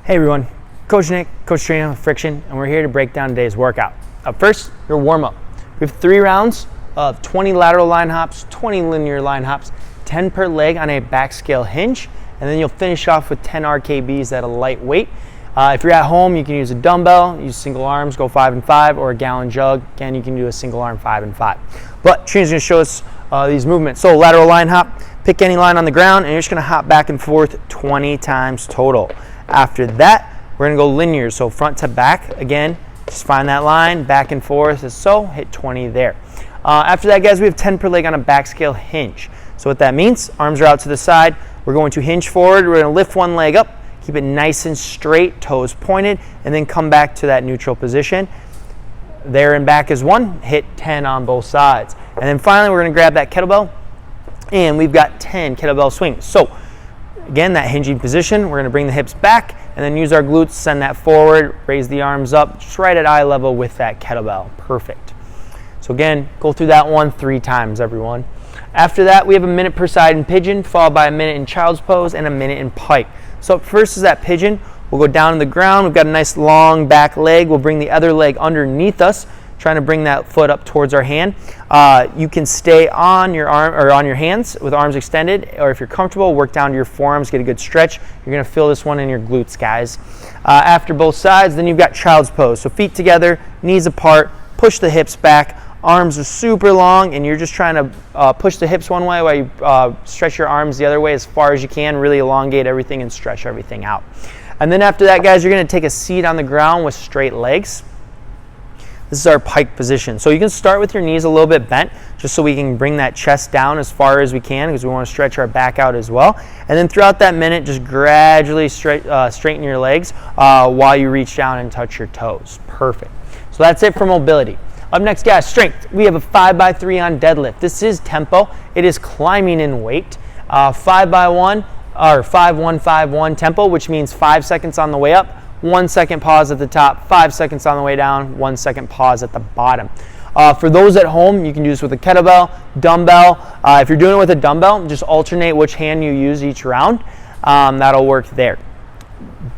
Hey everyone, Coach Nick, Coach Trina with Friction, and we're here to break down today's workout. Up first, your warm-up. We have 3 rounds of 20 lateral line hops, 20 linear line hops, 10 per leg on a back scale hinge, and then you'll finish off with 10 RKBs at a light weight. If you're at home, you can use a dumbbell, use single arms, go 5 and 5, or a gallon jug. Again, you can do a single arm 5 and 5. But Trina's gonna show us these movements. So lateral line hop, pick any line on the ground, and you're just gonna hop back and forth 20 times total. After that, we're gonna go linear, so front to back. Again, just find that line, back and forth as so, hit 20 there. After that, guys, we have 10 per leg on a back scale hinge. So what that means, arms are out to the side. We're going to hinge forward. We're gonna lift one leg up, keep it nice and straight, toes pointed, and then come back to that neutral position. There and back is 1, hit 10 on both sides. And then finally, we're gonna grab that kettlebell, and we've got 10 kettlebell swings. So again, that hinging position, we're gonna bring the hips back and then use our glutes, send that forward, raise the arms up, just right at eye level with that kettlebell. Perfect. So again, go through that one 3 times, everyone. After that, we have a minute per side in pigeon, followed by a minute in child's pose and a minute in pike. So up first is that pigeon. We'll go down to the ground. We've got a nice long back leg. We'll bring the other leg underneath us, trying to bring that foot up towards our hand. You can stay on your arm or on your hands with arms extended, or if you're comfortable, work down to your forearms, get a good stretch. You're gonna feel this one in your glutes, guys. After both sides, then you've got child's pose. So feet together, knees apart, push the hips back, arms are super long, and you're just trying to push the hips one way while you stretch your arms the other way as far as you can, really elongate everything and stretch everything out. And then after that, guys, you're gonna take a seat on the ground with straight legs. This is our pike position. So you can start with your knees a little bit bent, just so we can bring that chest down as far as we can, because we want to stretch our back out as well. And then throughout that minute, just gradually straighten your legs while you reach down and touch your toes. Perfect. So that's it for mobility. Up next, guys, strength. We have a 5x3 on deadlift. This is tempo. It is climbing in weight. 5x1 or 5-1-5-1 tempo, which means 5 seconds on the way up, 1 second pause at the top, 5 seconds on the way down, 1 second pause at the bottom. For those at home, you can do this with a kettlebell, dumbbell. If you're doing it with a dumbbell, just alternate which hand you use each round. That'll work there.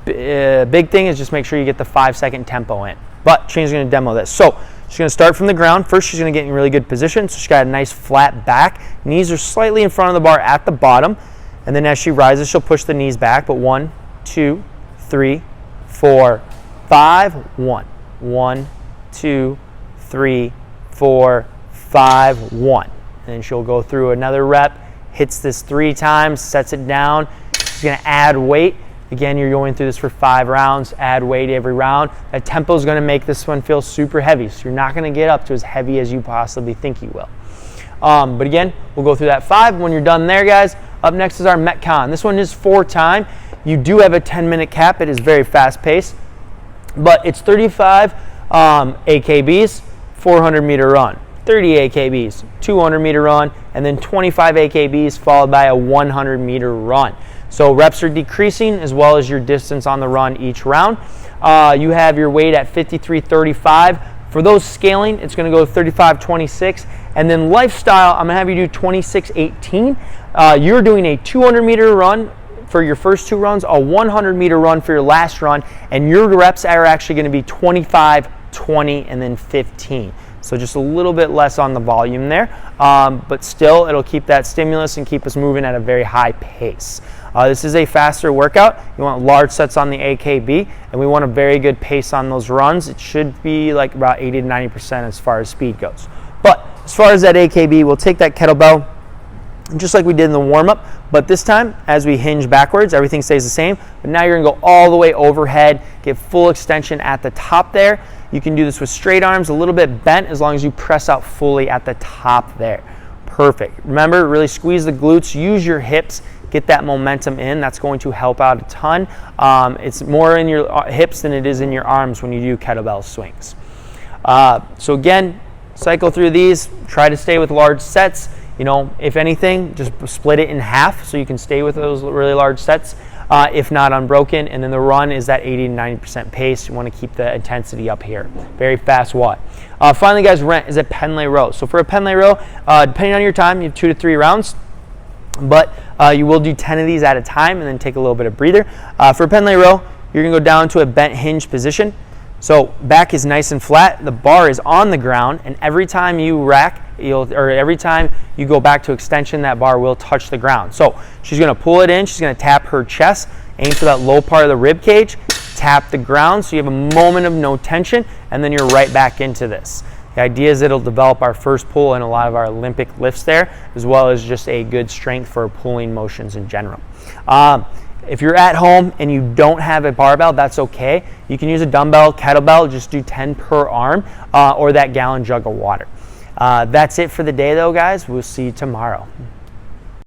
Big thing is just make sure you get the 5-second tempo in. But Trina's gonna demo this. So she's gonna start from the ground. First, she's gonna get in really good position. So she's got a nice flat back. Knees are slightly in front of the bar at the bottom. And then as she rises, she'll push the knees back. But 1, 2, 3, 4, 5, 1. 1, 2, 3, 4, 5, 1. And then she'll go through another rep, hits this 3 times, sets it down. She's gonna add weight. Again, you're going through this for 5 rounds, add weight every round. That tempo is gonna make this one feel super heavy, so you're not gonna get up to as heavy as you possibly think you will. But again, we'll go through that 5. When you're done there, guys, up next is our Metcon. This one is 4 time. You do have a 10-minute cap. It is very fast-paced, but it's 35 AKBs, 400-meter run, 30 AKBs, 200-meter run, and then 25 AKBs followed by a 100-meter run. So reps are decreasing as well as your distance on the run each round. You have your weight at 53.35. For those scaling, it's going to go 35.26, and then lifestyle, I'm going to have you do 26.18. You're doing a 200-meter run for your first 2 runs, a 100-meter run for your last run, and your reps are actually going to be 25, 20, and then 15. So just a little bit less on the volume there, but still it'll keep that stimulus and keep us moving at a very high pace. This is a faster workout. You want large sets on the AKB, and we want a very good pace on those runs. It should be like about 80 to 90% as far as speed goes. But as far as that AKB, we'll take that kettlebell, just like we did in the warm-up, but this time, as we hinge backwards, everything stays the same, but now you're gonna go all the way overhead, get full extension at the top there. You can do this with straight arms, a little bit bent, as long as you press out fully at the top there. Perfect. Remember, really squeeze the glutes, use your hips, get that momentum in. That's going to help out a ton. It's more in your hips than it is in your arms when you do kettlebell swings. So again, cycle through these, try to stay with large sets. You know, if anything, just split it in half so you can stay with those really large sets, if not unbroken. And then the run is that 80 to 90% pace. You want to keep the intensity up here. Very fast WOD. Finally, guys, rent is a Pendlay row. So for a Pendlay row, depending on your time, you have 2 to 3 rounds. But you will do 10 of these at a time and then take a little bit of breather. For a Pendlay row, you're gonna go down to a bent hinge position. So back is nice and flat, the bar is on the ground, and every time you rack, every time you go back to extension, that bar will touch the ground. So she's gonna pull it in, she's gonna tap her chest, aim for that low part of the rib cage, tap the ground so you have a moment of no tension, and then you're right back into this. The idea is it'll develop our first pull in a lot of our Olympic lifts there, as well as just a good strength for pulling motions in general. If you're at home and you don't have a barbell, that's okay. You can use a dumbbell, kettlebell, just do 10 per arm, or that gallon jug of water. That's it for the day though, guys. We'll see you tomorrow.